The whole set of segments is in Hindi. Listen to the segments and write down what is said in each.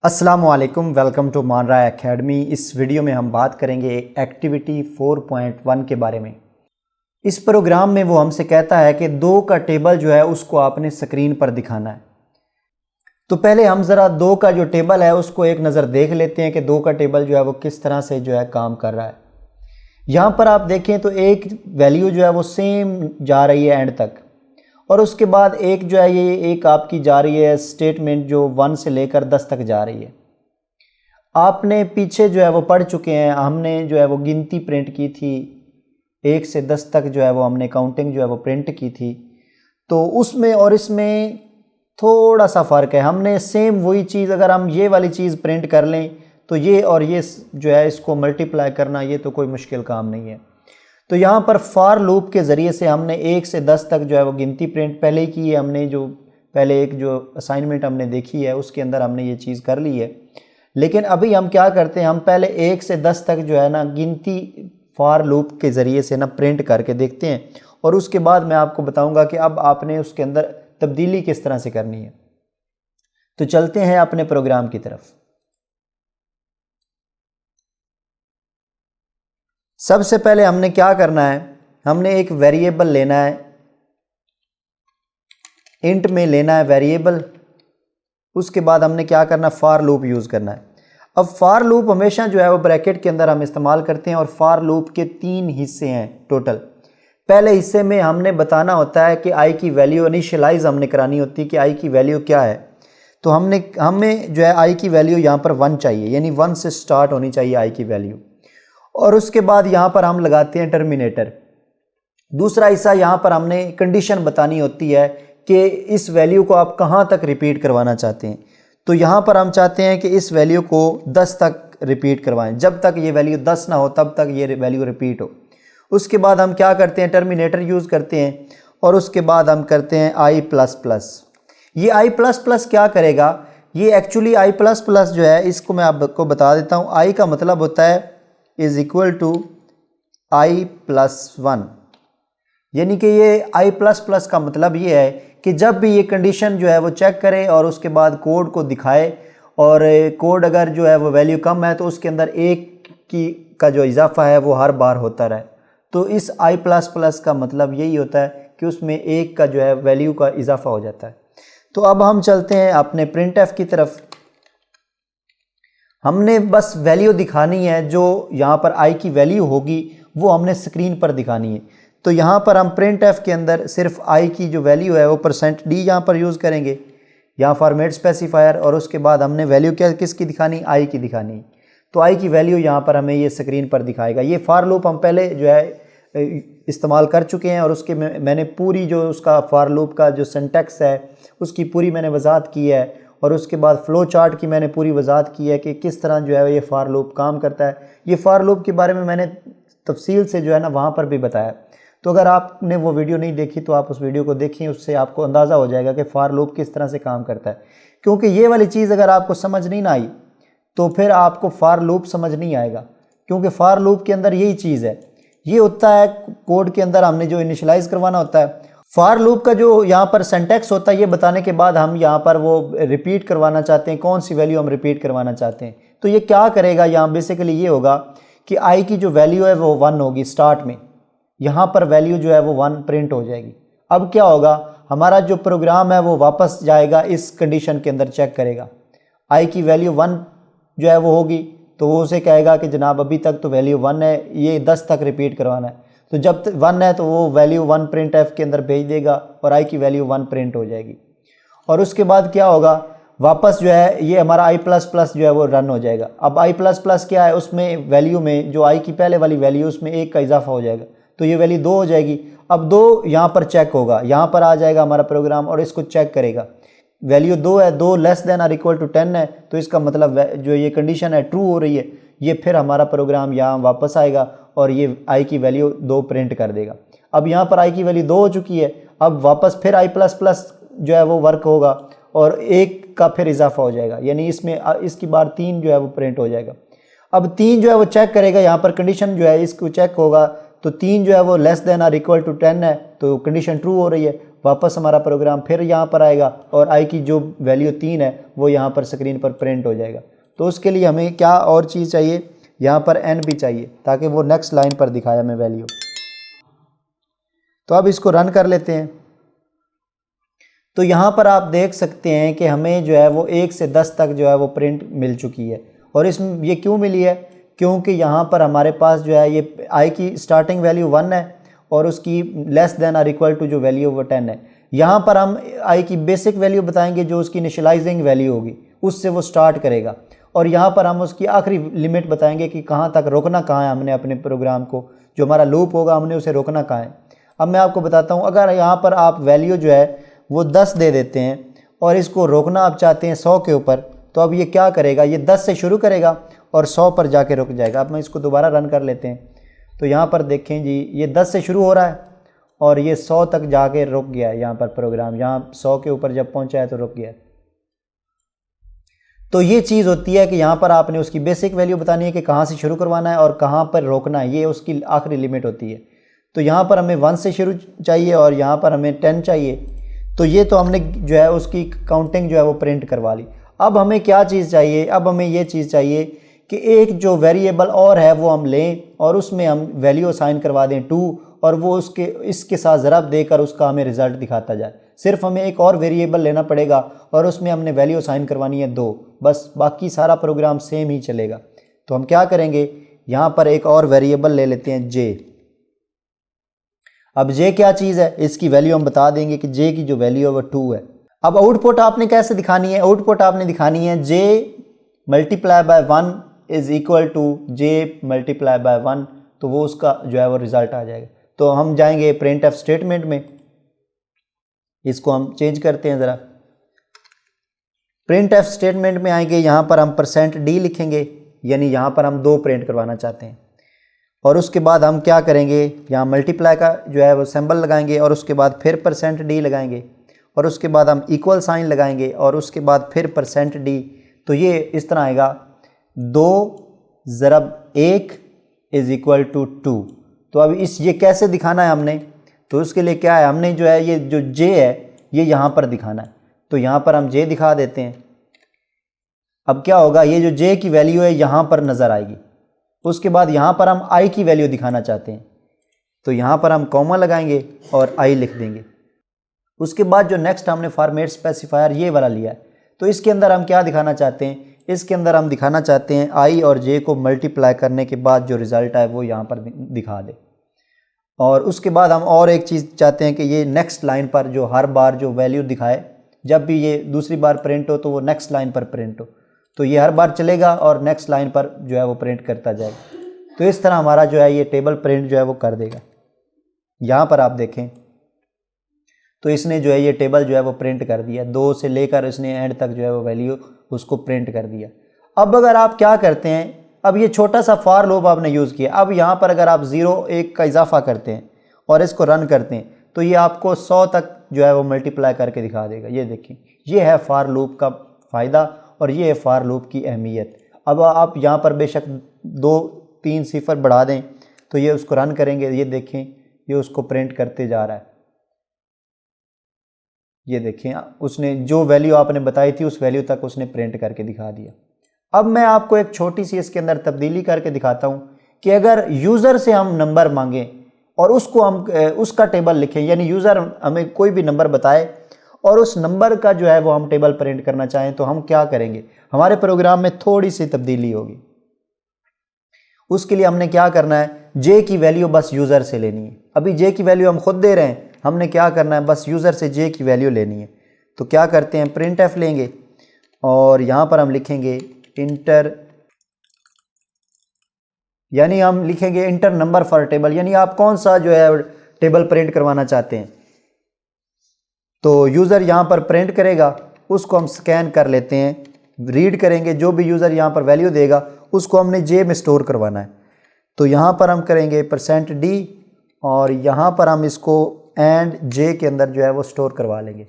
अस्सलाम वालेकुम, वेलकम टू मानरा एकेडमी। इस वीडियो में हम बात करेंगे एक्टिविटी 4.1 के बारे में। इस प्रोग्राम में वो हमसे कहता है कि 2 का टेबल जो है उसको आपने स्क्रीन पर दिखाना है। तो पहले हम ज़रा 2 का जो टेबल है उसको एक नज़र देख लेते हैं कि 2 का टेबल जो है वो किस तरह से जो है काम कर रहा है। यहाँ पर आप देखें तो एक वैल्यू जो है वो सेम जा रही है एंड तक, और उसके बाद एक जो है ये एक आपकी जा रही है स्टेटमेंट जो 1 से लेकर 10 तक जा रही है। आपने पीछे जो है वो पढ़ चुके हैं, हमने जो है वो गिनती प्रिंट की थी 1 से 10 तक, जो है वो हमने काउंटिंग जो है वो प्रिंट की थी। तो उसमें और इसमें थोड़ा सा फ़र्क है। हमने सेम वही चीज़, अगर हम ये वाली चीज़ प्रिंट कर लें तो ये और ये जो है इसको मल्टीप्लाई करना ये तो कोई मुश्किल काम नहीं है। तो यहाँ पर फॉर लूप के ज़रिए से हमने 1 से 10 तक जो है वो गिनती प्रिंट पहले ही की है। हमने जो पहले एक जो असाइनमेंट हमने देखी है उसके अंदर हमने ये चीज़ कर ली है। लेकिन अभी हम क्या करते हैं, हम पहले 1 से 10 तक जो है ना गिनती फॉर लूप के ज़रिए से ना प्रिंट करके देखते हैं, और उसके बाद मैं आपको बताऊंगा कि अब आपने उसके अंदर तब्दीली किस तरह से करनी है। तो चलते हैं अपने प्रोग्राम की तरफ। सबसे पहले हमने क्या करना है, हमने एक वेरिएबल लेना है, इंट में लेना है वेरिएबल। उसके बाद हमने क्या करना, फॉर लूप यूज़ करना है। अब फॉर लूप हमेशा जो है वो ब्रैकेट के अंदर हम इस्तेमाल करते हैं, और फॉर लूप के 3 हिस्से हैं टोटल। पहले हिस्से में हमने बताना होता है कि आई की वैल्यू इनिशियलाइज हमने करानी होती है कि आई की वैल्यू क्या है। तो हमें जो है आई की वैल्यू यहाँ पर 1 चाहिए, यानी 1 से स्टार्ट होनी चाहिए आई की वैल्यू। और उसके बाद यहाँ पर हम लगाते हैं टर्मिनेटर। दूसरा हिस्सा यहाँ पर हमने कंडीशन बतानी होती है कि इस वैल्यू को आप कहाँ तक रिपीट करवाना चाहते हैं। तो यहाँ पर हम चाहते हैं कि इस वैल्यू को 10 तक रिपीट करवाएं, जब तक ये वैल्यू 10 ना हो तब तक ये वैल्यू रिपीट हो। उसके बाद हम क्या करते हैं, टर्मिनेटर यूज़ करते हैं, और उसके बाद हम करते हैं आई प्लस प्लस। ये आई प्लस प्लस क्या करेगा, ये एक्चुअली आई प्लस प्लस जो है इसको मैं आपको बता देता हूँ। आई का मतलब होता है is equal to i plus 1, यानी कि ये आई प्लस प्लस का मतलब ये है कि जब भी ये कंडीशन जो है वो चेक करे और उसके बाद कोड को दिखाए, और कोड अगर जो है वो वैल्यू कम है तो उसके अंदर 1 का जो इजाफा है वो हर बार होता रहे। तो इस आई प्लस प्लस का मतलब यही होता है कि उसमें 1 का जो है वैल्यू का इजाफा हो जाता है। तो अब हम चलते हैं अपने प्रिंट एफ की तरफ। हमने बस वैल्यू दिखानी है, जो यहाँ पर आई की वैल्यू होगी वो हमने स्क्रीन पर दिखानी है। तो यहाँ पर हम प्रिंट एफ के अंदर सिर्फ आई की जो वैल्यू है वो %d यहाँ पर यूज़ करेंगे, यहाँ फॉर्मेट स्पेसिफायर, और उसके बाद हमने वैल्यू क्या किसकी दिखानी, आई की दिखानी। तो आई की वैल्यू यहाँ पर हमें ये स्क्रीन पर दिखाएगा। ये फॉर लूप हम पहले जो है इस्तेमाल कर चुके हैं, और उसके मैंने पूरी जो उसका फॉर लूप का जो सिंटैक्स है उसकी पूरी मैंने वजाहत की है, और उसके बाद फ़्लो चार्ट की मैंने पूरी वजाहत की है कि किस तरह जो है ये फॉर लूप काम करता है। ये फॉर लूप के बारे में मैंने तफसील से जो है ना वहाँ पर भी बताया। तो अगर आपने वो वीडियो नहीं देखी तो आप उस वीडियो को देखें, उससे आपको अंदाज़ा हो जाएगा कि फॉर लूप किस तरह से काम करता है। क्योंकि ये वाली चीज़ अगर आपको समझ नहीं ना आई तो फिर आपको फॉर लूप समझ नहीं आएगा, क्योंकि फॉर लूप के अंदर यही चीज़ है। ये होता है कोड के अंदर हमने जो इनिशियलाइज करवाना होता है। फॉर लूप का जो यहाँ पर सिंटैक्स होता है ये बताने के बाद हम यहाँ पर वो रिपीट करवाना चाहते हैं, कौन सी वैल्यू हम रिपीट करवाना चाहते हैं। तो ये क्या करेगा, यहाँ बेसिकली ये होगा कि आई की जो वैल्यू है वो 1 होगी स्टार्ट में, यहाँ पर वैल्यू जो है वो 1 प्रिंट हो जाएगी। अब क्या होगा, हमारा जो प्रोग्राम है वो वापस जाएगा इस कंडीशन के अंदर, चेक करेगा आई की वैल्यू 1 जो है वो होगी, तो वो उसे कहेगा कि जनाब अभी तक तो वैल्यू 1 है, ये 10 तक रिपीट करवाना है। तो जब 1 है तो वो वैल्यू 1 प्रिंट एफ के अंदर भेज देगा, और आई की वैल्यू 1 प्रिंट हो जाएगी। और उसके बाद क्या होगा, वापस जो है ये हमारा आई प्लस प्लस जो है वो रन हो जाएगा। अब आई प्लस प्लस क्या है, उसमें वैल्यू में जो आई की पहले वाली वैल्यू उसमें 1 का इजाफा हो जाएगा, तो ये वैल्यू 2 हो जाएगी। अब 2 यहाँ पर चेक होगा, यहाँ पर आ जाएगा हमारा प्रोग्राम और इसको चेक करेगा, वैल्यू 2 है, 2 लेस देन और इक्वल टू 10 है, तो इसका मतलब जो ये कंडीशन है ट्रू हो रही है। ये फिर हमारा प्रोग्राम यहाँ वापस आएगा और ये आई की वैल्यू 2 प्रिंट कर देगा। अब यहाँ पर आई की वैल्यू 2 हो चुकी है, अब वापस फिर आई प्लस प्लस जो है वो वर्क होगा और 1 का फिर इजाफा हो जाएगा, यानी इसमें इसकी बार 3 जो है वो प्रिंट हो जाएगा। अब 3 जो है वो चेक करेगा, यहाँ पर कंडीशन जो है इसको चेक होगा, तो 3 जो है वो लेस देन और इक्वल टू 10 है, तो कंडीशन ट्रू हो रही है। वापस हमारा प्रोग्राम फिर यहाँ पर आएगा और आई की जो वैल्यू 3 है वो यहाँ पर स्क्रीन पर प्रिंट हो जाएगा। तो उसके लिए हमें क्या और चीज़ चाहिए, यहाँ पर एन भी चाहिए ताकि वो नेक्स्ट लाइन पर दिखाया हमें वैल्यू। तो अब इसको रन कर लेते हैं। तो यहाँ पर आप देख सकते हैं कि हमें जो है वो 1 से 10 तक जो है वो प्रिंट मिल चुकी है। और इसमें ये क्यों मिली है, क्योंकि यहाँ पर हमारे पास जो है ये आई की स्टार्टिंग वैल्यू 1 है और उसकी लेस देन और इक्वल टू जो वैल्यू वो 10 है। यहाँ पर हम आई की बेसिक वैल्यू बताएंगे जो उसकी इनिशियलाइजिंग वैल्यू होगी, उससे वो स्टार्ट करेगा। और यहाँ पर हम उसकी आखिरी लिमिट बताएंगे कि कहाँ तक रोकना कहाँ है हमने अपने प्रोग्राम को, जो हमारा लूप होगा हमने उसे रोकना कहाँ है। अब मैं आपको बताता हूँ, अगर यहाँ पर आप वैल्यू जो है वो 10 दे देते हैं और इसको रोकना आप चाहते हैं 100 के ऊपर, तो अब ये क्या करेगा, ये 10 से शुरू करेगा और 100 पर जाके रुक जाएगा। अब मैं इसको दोबारा रन कर लेते हैं। तो यहाँ पर देखें जी, ये 10 से शुरू हो रहा है और ये 100 तक जाके रुक गया है। यहाँ पर प्रोग्राम यहाँ 100 के ऊपर जब पहुँचा है तो रुक गया है। तो ये चीज़ होती है कि यहाँ पर आपने उसकी बेसिक वैल्यू बतानी है कि कहाँ से शुरू करवाना है और कहाँ पर रोकना है, ये उसकी आखिरी लिमिट होती है। तो यहाँ पर हमें 1 से शुरू चाहिए और यहाँ पर हमें 10 चाहिए। तो ये तो हमने जो है उसकी काउंटिंग जो है वो प्रिंट करवा ली। अब हमें क्या चीज़ चाहिए, अब हमें ये चीज़ चाहिए कि एक जो वेरिएबल और है वो हम लें और उसमें हम वैल्यू असाइन करवा दें 2 और वो उसके इसके साथ ज़रब देकर उसका हमें रिज़ल्ट दिखाता जाए। सिर्फ हमें एक और वेरिएबल लेना पड़ेगा और उसमें हमने वैल्यू असाइन करवानी है 2, बस बाकी सारा प्रोग्राम सेम ही चलेगा। तो हम क्या करेंगे, यहाँ पर एक और वेरिएबल ले लेते हैं j। अब j क्या चीज़ है, इसकी वैल्यू हम बता देंगे कि j की जो वैल्यू है वो 2 है। अब आउटपुट आपने कैसे दिखानी है, आउटपुट आपने दिखानी है j multiply by 1 is equal to j multiply by 1, तो वो उसका जो है वो रिज़ल्ट आ जाएगा। तो हम जाएंगे प्रिंट एफ स्टेटमेंट में, इसको हम चेंज करते हैं ज़रा। प्रिंट एफ स्टेटमेंट में आएंगे, यहाँ पर हम %d लिखेंगे, यानी यहाँ पर हम 2 प्रिंट करवाना चाहते हैं। और उसके बाद हम क्या करेंगे, यहाँ मल्टीप्लाई का जो है वो सिंबल लगाएंगे और उसके बाद फिर %d लगाएंगे और उसके बाद हम इक्वल साइन लगाएंगे और उसके बाद फिर %d। तो ये इस तरह आएगा 2 ज़रब 1 इज़ इक्वल टू 2। तो अब ये कैसे दिखाना है हमने, तो उसके लिए क्या है, हमने जो है ये जो j है ये यहाँ पर दिखाना है। तो यहाँ पर हम j दिखा देते हैं। अब क्या होगा, ये जो j की वैल्यू है यहाँ पर नज़र आएगी। उसके बाद यहाँ पर हम i की वैल्यू दिखाना चाहते हैं, तो यहाँ पर हम कॉमा लगाएंगे और i लिख देंगे। उसके बाद जो नेक्स्ट हमने फॉर्मेट स्पेसिफायर ये वाला लिया है, तो इसके अंदर हम क्या दिखाना चाहते हैं, इसके अंदर हम दिखाना चाहते हैं i और j को मल्टीप्लाई करने के बाद जो रिज़ल्ट आए वो यहाँ पर दिखा दे। और उसके बाद हम और एक चीज़ चाहते हैं कि ये नेक्स्ट लाइन पर जो हर बार जो वैल्यू दिखाए, जब भी ये दूसरी बार प्रिंट हो तो वो नेक्स्ट लाइन पर प्रिंट हो। तो ये हर बार चलेगा और नेक्स्ट लाइन पर जो है वो प्रिंट करता जाएगा। तो इस तरह हमारा जो है ये टेबल प्रिंट जो है वो कर देगा। यहाँ पर आप देखें तो इसने जो है ये टेबल जो है वो प्रिंट कर दिया, 2 से लेकर इसने एंड तक जो है वो वैल्यू उसको प्रिंट कर दिया। अब अगर आप क्या करते हैं, अब ये छोटा सा फॉर लूप आपने यूज़ किया। अब यहाँ पर अगर आप 0 1 का इजाफा करते हैं और इसको रन करते हैं तो ये आपको 100 तक जो है वो मल्टीप्लाई करके दिखा देगा। ये देखिए, ये है फॉर लूप का फ़ायदा और ये है फॉर लूप की अहमियत। अब आप यहाँ पर बेशक 2 3 सिफर बढ़ा दें तो ये उसको रन करेंगे, ये देखें ये उसको प्रिंट करते जा रहा है। ये देखें, उसने जो वैल्यू आपने बताई थी उस वैल्यू तक उसने प्रिंट करके दिखा दिया। अब मैं आपको एक छोटी सी इसके अंदर तब्दीली करके दिखाता हूँ कि अगर यूज़र से हम नंबर मांगें और उसको हम उसका टेबल लिखें, यानी यूज़र हमें कोई भी नंबर बताए और उस नंबर का जो है वो हम टेबल प्रिंट करना चाहें, तो हम क्या करेंगे, हमारे प्रोग्राम में थोड़ी सी तब्दीली होगी। उसके लिए हमने क्या करना है, जे की वैल्यू बस यूज़र से लेनी है। अभी जे की वैल्यू हम खुद दे रहे हैं, हमने क्या करना है, बस यूज़र से जे की वैल्यू लेनी है। तो क्या करते हैं, प्रिंट एफ लेंगे और यहाँ पर हम लिखेंगे इंटर, यानी हम लिखेंगे इंटर नंबर फॉर टेबल, यानी आप कौन सा जो है टेबल प्रिंट करवाना चाहते हैं। तो यूज़र यहाँ पर प्रिंट करेगा, उसको हम स्कैन कर लेते हैं, रीड करेंगे, जो भी यूज़र यहाँ पर वैल्यू देगा उसको हमने जे में स्टोर करवाना है। तो यहाँ पर हम करेंगे %d और यहाँ पर हम इसको एंड जे के अंदर जो है वो स्टोर करवा लेंगे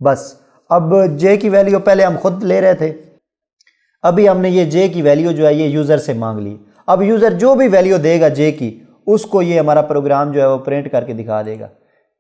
बस। अब जे की वैल्यू पहले हम खुद ले रहे थे, अभी हमने ये जे की वैल्यू जो है ये यूज़र से मांग ली। अब यूज़र जो भी वैल्यू देगा जे की, उसको ये हमारा प्रोग्राम जो है वो प्रिंट करके दिखा देगा।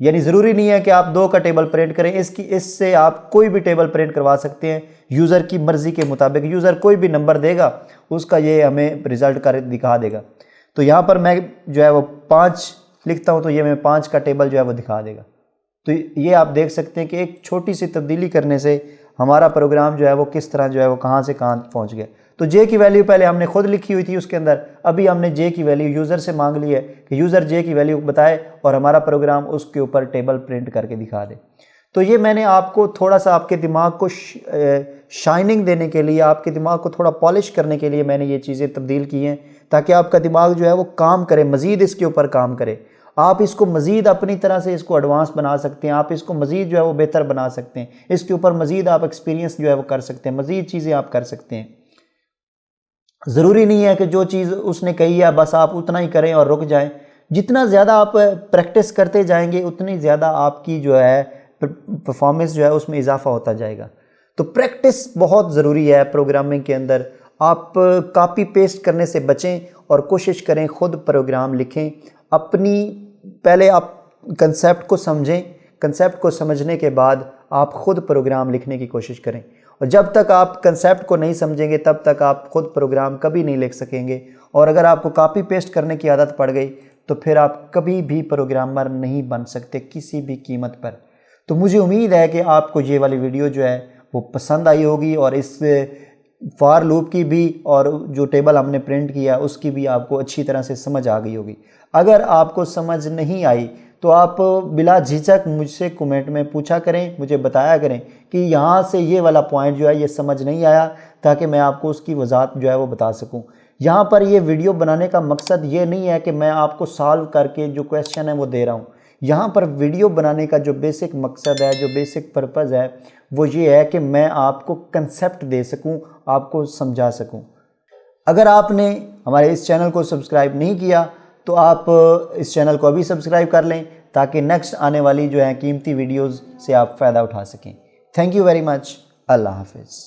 यानी ज़रूरी नहीं है कि आप 2 का टेबल प्रिंट करें, इससे आप कोई भी टेबल प्रिंट करवा सकते हैं यूज़र की मर्ज़ी के मुताबिक। यूज़र कोई भी नंबर देगा उसका ये हमें रिज़ल्ट कर दिखा देगा। तो यहाँ पर मैं जो है वो 5 लिखता हूँ तो ये मैं 5 का टेबल जो है वो दिखा देगा। तो ये आप देख सकते हैं कि एक छोटी सी तब्दीली करने से हमारा प्रोग्राम जो है वो किस तरह जो है वो कहाँ से कहाँ पहुँच गया। तो जे की वैल्यू पहले हमने खुद लिखी हुई थी उसके अंदर, अभी हमने जे की वैल्यू यूज़र से मांग ली है कि यूज़र जे की वैल्यू बताए और हमारा प्रोग्राम उसके ऊपर टेबल प्रिंट करके दिखा दे। तो ये मैंने आपको थोड़ा सा आपके दिमाग को शाइनिंग देने के लिए, आपके दिमाग को थोड़ा पॉलिश करने के लिए मैंने ये चीज़ें तब्दील की हैं, ताकि आपका दिमाग जो है वो काम करे, मज़ीद इसके ऊपर काम करे। आप इसको मज़ीद अपनी तरह से इसको एडवांस बना सकते हैं, आप इसको मज़ीद जो है वो बेहतर बना सकते हैं, इसके ऊपर मज़ीद आप एक्सपीरियंस जो है वो कर सकते हैं, मज़ीद चीज़ें आप कर सकते हैं। ज़रूरी नहीं है कि जो चीज़ उसने कही है बस आप उतना ही करें और रुक जाएं। जितना ज़्यादा आप प्रैक्टिस करते जाएंगे उतनी ज़्यादा आपकी जो है परफॉर्मेंस जो है उसमें इजाफा होता जाएगा। तो प्रैक्टिस बहुत ज़रूरी है प्रोग्रामिंग के अंदर। आप कॉपी पेस्ट करने से बचें और कोशिश करें ख़ुद प्रोग्राम लिखें। पहले आप कंसेप्ट को समझें, कंसेप्ट को समझने के बाद आप ख़ुद प्रोग्राम लिखने की कोशिश करें। और जब तक आप कंसेप्ट को नहीं समझेंगे तब तक आप ख़ुद प्रोग्राम कभी नहीं लिख सकेंगे। और अगर आपको कॉपी पेस्ट करने की आदत पड़ गई तो फिर आप कभी भी प्रोग्रामर नहीं बन सकते किसी भी कीमत पर। तो मुझे उम्मीद है कि आपको ये वाली वीडियो जो है वो पसंद आई होगी और इस फॉर लूप की भी और जो टेबल हमने प्रिंट किया उसकी भी आपको अच्छी तरह से समझ आ गई होगी। अगर आपको समझ नहीं आई तो आप बिला झिझक मुझसे कमेंट में पूछा करें, मुझे बताया करें कि यहाँ से ये वाला पॉइंट जो है ये समझ नहीं आया, ताकि मैं आपको उसकी वजाहत जो है वो बता सकूँ। यहाँ पर ये वीडियो बनाने का मकसद ये नहीं है कि मैं आपको सॉल्व करके जो क्वेश्चन है वो दे रहा हूँ। यहाँ पर वीडियो बनाने का जो बेसिक मकसद है, जो बेसिक पर्पज़ है वो ये है कि मैं आपको कंसेप्ट दे सकूँ, आपको समझा सकूँ। अगर आपने हमारे इस चैनल को सब्सक्राइब नहीं किया तो आप इस चैनल को अभी सब्सक्राइब कर लें, ताकि नेक्स्ट आने वाली जो है कीमती वीडियोज़ से आप फ़ायदा उठा सकें। Thank you very much. अल्लाह हाफ़िज़।